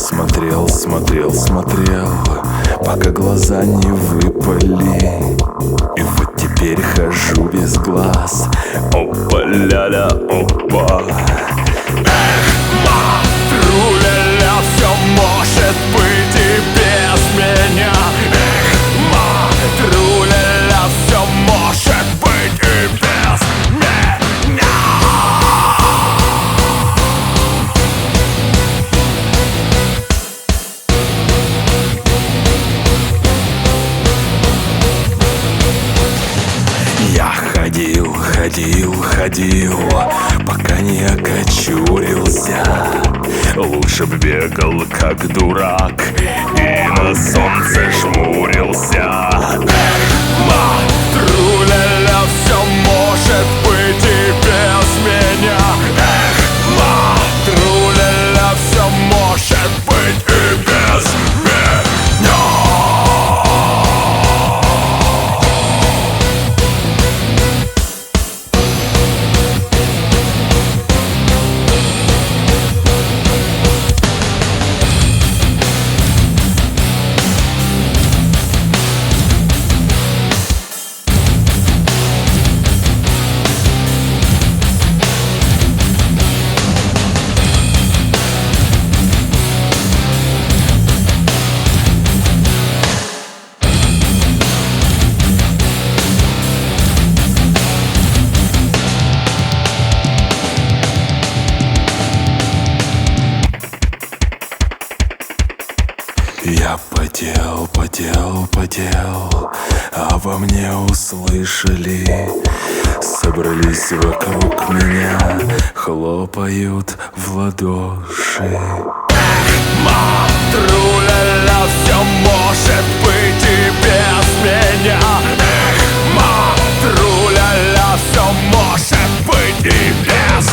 смотрел, смотрел, смотрел, пока глаза не выпали. И вот теперь хожу без глаз. Опа, ля-ля, опа. Эх, тру-ля-ля, все может быть и без меня. Эх, тру-ля-ля, все может быть и без меня. Я ходил, ходил, ходил, пока не окочурился. Лучше б бегал, как дурак, и на солнце жмурился. Эх, тру-ля-ля, все может быть и без меня. Эх, тру-ля-ля, все может быть и без меня. Я потел, потел, потел, а во мне услышали. Собрались вокруг меня, хлопают в ладоши. Эх, тру-ля-ля, все может быть и без меня. Эх, тру-ля-ля, все может быть и без